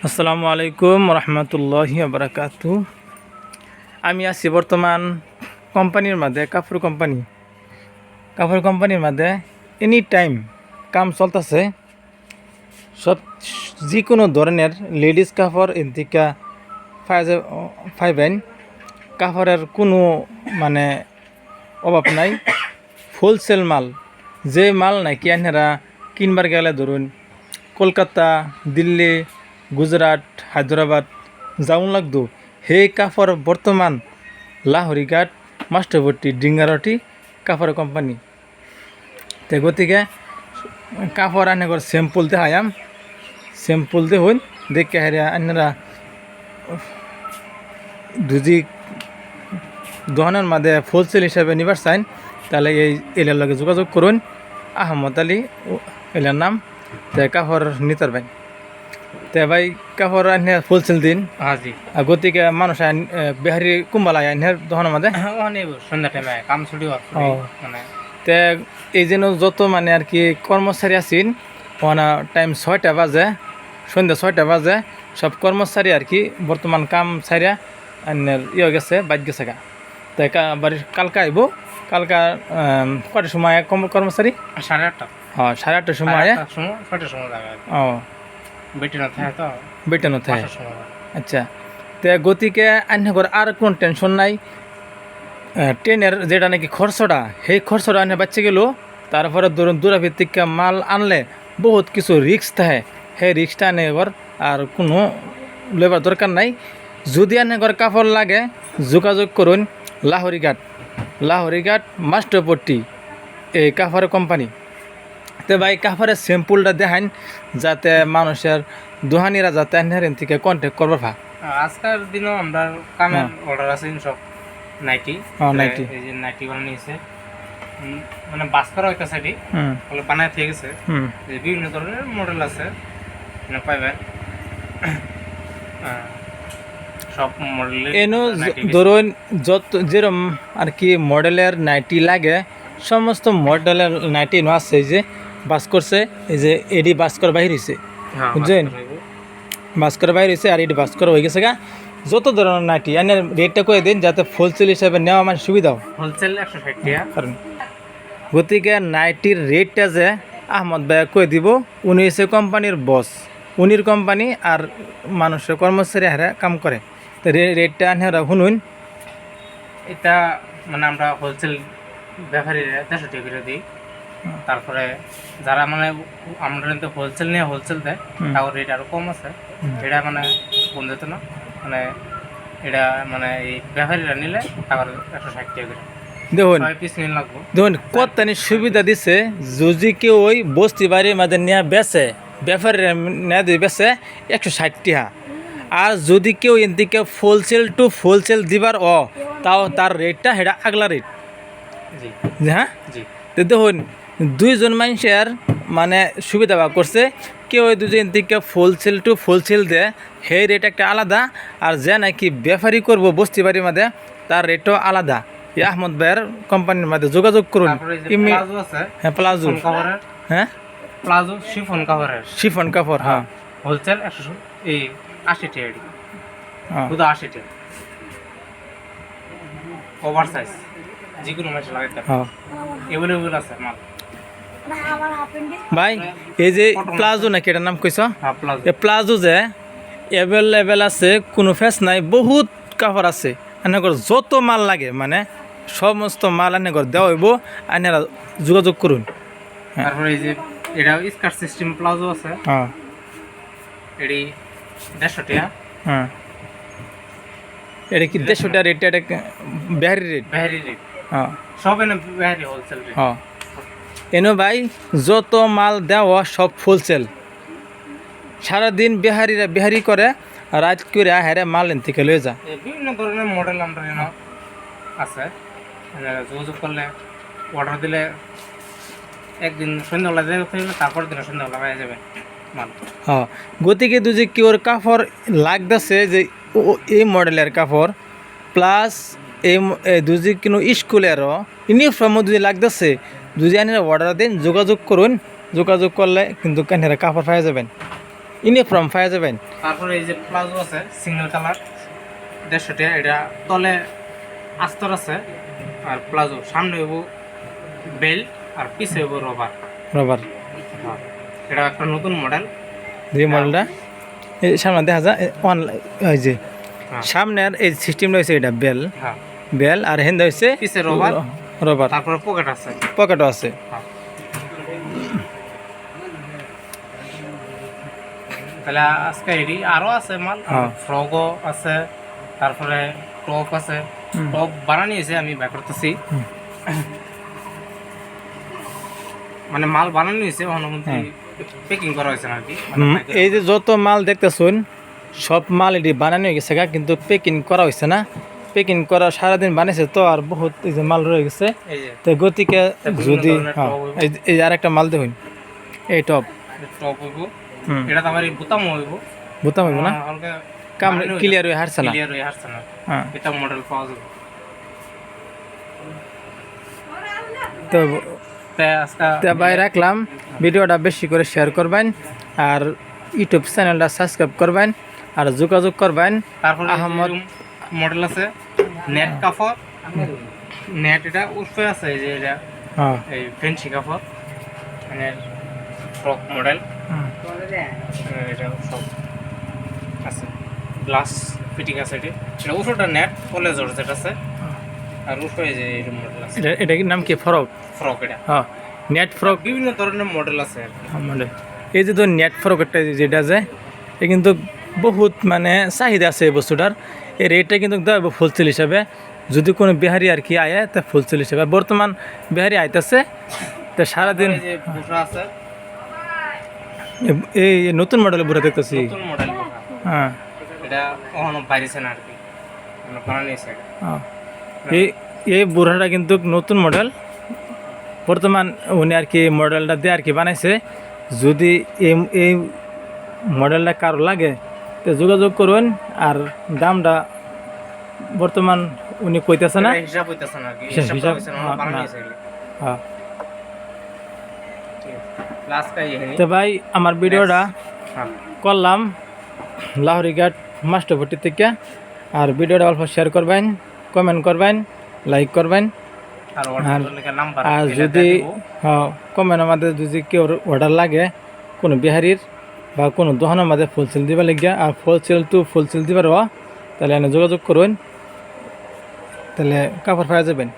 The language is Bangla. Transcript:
আসসালামু আলাইকুম রহমতুল্লাহি বারাকাতু। আমি আছি বর্তমান কোম্পানির মধ্যে কাপড় কোম্পানির মধ্যে এনি টাইম কাম চলতেছে। সব যে কোনো ধরনের লেডিস কাপড় এদিকে পাইবেন। কাপড়ের কোনো মানে অভাব নাই। হোলসেল মাল, যে মাল নাকি আপনারা কিনবার গেলে ধরুন কলকাতা, দিল্লি, গুজরাট, হায়দ্রাবাদ যাওন লাগতো, সেই কাপড় বর্তমান লাহরিঘাট মাস্টারপট্টি ডিঙ্গারটি কাপড় কোম্পানি। তো গতিকে কাপড় আনগর স্যাম্পল দেখায়াম, স্যাম্পল দেখুন দেখে হারিয়া আপনারা দুজি দোকানের মাঝে হোলসেল হিসাবে নিবার চাইন তাহলে এই এলার লগে যোগাযোগ করুন। আহমদ আলী এলার নাম। তো কাপড় নিতে পারবেন। তো ভাই কাপড় আনে হোলসেল দিন। হাজি গতিকে মানুষ বিহারি কুম্বালা আইনের দোকানের মাঝে সন্ধ্যা টাইমে কাম ছুটি মানে তে এই যেন যত মানে আর কি কর্মচারী আছেন ওনা টাইম 6টা বাজে, সন্ধ্যা 6টা বাজে সব কর্মচারী আর কি বর্তমান কাম ছাড়িয়া আইনের গেছে বাইক গেছে গা। তাই বাড়ির কালকা আইব। কালকা কটার সময় কর্মচারী 8:30 হ্যাঁ 8:30টার সময় 6টার সময় লাগে ও বেটি না থাকে তো বেটানো থাকে। 5টার সময় আচ্ছা, তো গতিকে আইনগর আর কোনো টেনশন নাই। ট্রেনের যেটা নাকি খরচটা সেই খরচটা আনে বাচ্চা গেল। তারপরে ধরুন দূরাভিত্তিক মাল আনলে বহুত কিছু রিক্স থাকে, সেই রিক্সটা আনে এবার আর কোনো লেবার দরকার নাই। যদি আনেগর কাপড় লাগে যোগাযোগ করুন লাহরিঘাট মাস্টারপট্টি এই কাপড়ের কোম্পানি। তো ভাই কাপড়ের স্যাম্পুলটা দেখান যাতে মানুষের দোহানিরা যাতে আনহার থেকে কন্ট্যাক্ট করবে ভা। আজকের দিনও আমরা কামের অর্ডার আছে নাইটি নাইটি এই যে নাইটি গুলো নিয়েছে মানে বাস্কার একটা সাইডে ওগুলো বানায় থেকে গেছে। যে বিভিন্ন ধরনের মডেল আছে পাইবেন সব মডেলের। এনো ধরুন যত যেরকম আর কি মডেলের নাইটি লাগে সমস্ত মডেলের নাইটি এনো আছে। এই যে বাস করছে, এই যে এডি বাস্কর বাহির হয়েছে, বুঝছেন? বাস্কর বাহির হয়েছে আর এডি বাস্কর হয়ে গেছে গা। যত ধরনের নাইটি এনে রেটটা করে দিন যাতে হোলসেল হিসাবে নেওয়া মানে সুবিধা হয়। হোলসেল 160 টাকা কারণ গতিকে নাইটির রেটটা যে আহমদ ভাই কয়ে দিব। উনি হচ্ছে কোম্পানির বস, উনির কোম্পানি আর মানুষের কর্মচারী হারা কাম করে। তো রেটটা আনহারা শুনুন। এটা মানে আমরা হোলসেল ব্যাপারীরা 150 টাকা করে দিই। তারপরে যারা মানে আমরা কিন্তু হোলসেল নিয়ে হোলসেল দেয় তাও রেট আরও কম আছে। এটা মানে কম যেত না, মানে এটা মানে এই ব্যাপারীরা নিলে আবার 160 টাকা করে দেখুন 6 পিস নিয়ে লাগবো। দেখুন কতখানি সুবিধা দিছে। যদি কেউ ওই বস্তি বাড়ির মাঝে নিয়ে বেচে, ব্যাপারীরা নিয়ে দিয়ে বেচে 160 টাকা। আর যদি কেউ এদিকে হোলসেল টু হোলসেল দিবার তাও তার রেটটা সেটা আগলা রেট। জি হ্যাঁ জি তো দেখুন দুইজন মানুষের মানে সুবিধা ভাগ করছে। কেউ ওই দুজন থেকে হোলসেল টু হোলসেল দেয় সেই রেট একটা আলাদা, আর যে নাকি ব্যাপারী করবো বস্তি বাড়ির মধ্যে তার রেটও আলাদা। এই আহমদ ভাইয়ের কোম্পানির মধ্যে যোগাযোগ করুন। প্লাজো আছে, হ্যাঁ প্লাজো, হ্যাঁ প্লাজো শিফন কাভারের শিফন কাপড়, হ্যাঁ হোলসেল 80 টাকা শুধু 80 টাকা ওভার সাইজ যে কোনো মাছ লাগাইতে এভেলেবল আছে মাল। ভাই এই যে প্লাজো নাকি এটার নাম কইছ? এই প্লাজো যে অ্যাভেলেবেল আছে, কোনো ফেস নাই, বহুত কাপড় আছে। এনেকর যত মাল লাগে মানে সমস্ত মাল এনেকর দেওয়া হইব, আনেরা যোগাযোগ করুন। তারপরে এই যে এটা স্কার্ট সিস্টেম প্লাজো আছে, হ্যাঁ এটি 150 টাকা। হ্যাঁ এটা কি 150 টাকা রেট? এটা বিহারি রেট? বিহারি রেট, হ্যাঁ সব এনে বিহারি হোলসেল রেট। হ্যাঁ এনো ভাই যত মাল দেওয়া সব হোলসেল। সারাদিন বিহারি করে, রাত করে হেরে মাল এন থেকে লয়ে যা। বিভিন্ন ধরনের মডেল আমরা এনে আছে, যোগাযোগ করলে অর্ডার দিলে একদিন সন্ধ্যাবেলা দেখতে হলে তারপর দিন সন্ধ্যাবেলা পাওয়া যাবে মাল। হ্যাঁ গতিকে দুজি কি ওর কাপড় লাগতেছে যে এই মডেলের কাপড় প্লাস এই দুজি কিন্তু স্কুলেরও ইউনিফর্মও যদি লাগতেছে, যদি আনি অর্ডার দিন যোগাযোগ করুন। যোগাযোগ করলে কিন্তু কানেরা কাপড় পাওয়া যাবেন। ইউনিফর্ম পাওয়া যাবেন। তারপরে এই যে প্লাজো আছে সিঙ্গেল কালার 150 টাকা, এটা তলে আস্তর আছে। আর প্লাজো সামনে হইব বেল্ট আর পিছে হইব রবার। রবার এটা একটা নতুন মডেল। যে মডেলটা এই সামনে দেখা যায় অনলাইন ওই যে হ্যাঁ। সামনের এই সিস্টেম রয়েছে, এটা বেল হ্যাঁ, বেল আর হেন্দা হয়েছে পিছে রবার, রবার, তারপরে পকেট আছে। পকেটও আছে। হ্যাঁ। তাহলে আজকে এডি আরো আছে মাল, হ্যাঁ। ফ্রগও আছে, তারপরে টপ আছে। টপ বানানি হয়েছে, আমি বের করতেছি। মানে মাল বানানো হয়েছে, প্যাকিং করা হয়েছে না আর কি। এই যে যত মাল দেখতেছুন সব মাল এটি বানানো হয়ে গেছে কিন্তু প্যাকিং করা হয়েছে না। প্যাকিং করা সারাদিন বানিয়েছে তো আর বহুত এই যে মাল রয়ে গেছে। এই যে তো গতিকে বিভিন্ন যদি ধরনের হ্যাঁ, টপ হইবো। এই আর একটা মাল দেখুন, এই টপ টপ হইব, এটা তো আমার বোতাম হইব। বোতাম হইব না, হালকা কাম ক্লিয়ার হয়ে হারছে না। ক্লিয়ার হয়ে আসছে না। হ্যাঁ, এটা মডেল পাওয়া যাবে। তো তাই আজকে ভাই রাখলাম, ভিডিওটা বেশি করে শেয়ার করবেন আর ইউটিউব চ্যানেলটা সাবস্ক্রাইব করবেন আর যোগাযোগ করবেন। তারপরে আহমদ মডেল আছে নেট কাপড়, নেট এটা উঠে আছে। এই যে এটা হ্যাঁ এই ফেন্সি কাপড়, মানে ফ্রক মডেল। এটা সব আছে, গ্লাস ফিটিং আছে। এটা উঠোটা নেট তলে জর্জেট আছে। আর উঠে যে এরকম মডেল আছে। এটা কি নাম কি ফ্রক? ফ্রক এটা হ্যাঁ, নেট ফ্রক বিভিন্ন ধরনের মডেল আছে আর কি। মডেল। এই যে তো নেট ফ্রক একটা যেটা যে এ কিন্তু বহুত মানে চাহিদা আছে এই বস্তুটার। এই রেটটা কিন্তু দেওয়া ফুলসেল হিসাবে, যদি কোনো বিহারি আর কি আয় তা ফুলসেল হিসাবে। বর্তমান বিহারি আইতেছে তো সারাদিন। এই যে বুটা আছে, এই নতুন মডেলের বুড়া দেখতেছি। নতুন মডেল বুটা। হ্যাঁ এটা কখনো বাইরেছে না আর কি, মানে বানানো হয়েছে এটা। হ্যাঁ, এই বুড়াটা কিন্তু নতুন মডেল, বর্তমান উনি আর কি মডেলটা দিয়ে আর কি বানাইছে। যদি এই মডেলটা কারো লাগে তো যোগাযোগ করুন। আর দামটা বর্তমান উনি কইতেছে না, এটা হিসাব হইতেছে না আর কি, হিসাব হিসাব হইছে না, না, বানানো না। হয়েছে এগুলো। হ্যাঁ। ঠিক আছে, লাস্ট কাই এখানে। তো ভাই আমার ভিডিওটা হ্যাঁ, করলাম লাহরিঘাট মাস্টারপট্টি থেকে। আর ভিডিওটা অল্প শেয়ার করবেন, কমেন্ট করবেন, লাইক করবেন। আর অর্ডার লিখে নাম্বার আর যদি কমেন্ট আমাদের যদি কেউ অর্ডার লাগে কোনো বিহারির বা কোনো দোকানের মাঝে ফুলসেল দিবার লাগিয়া, আর ফুলসেল দিবার তাহলে এনে যোগাযোগ করুন, তাহলে কাপড় পাওয়া যাবেন।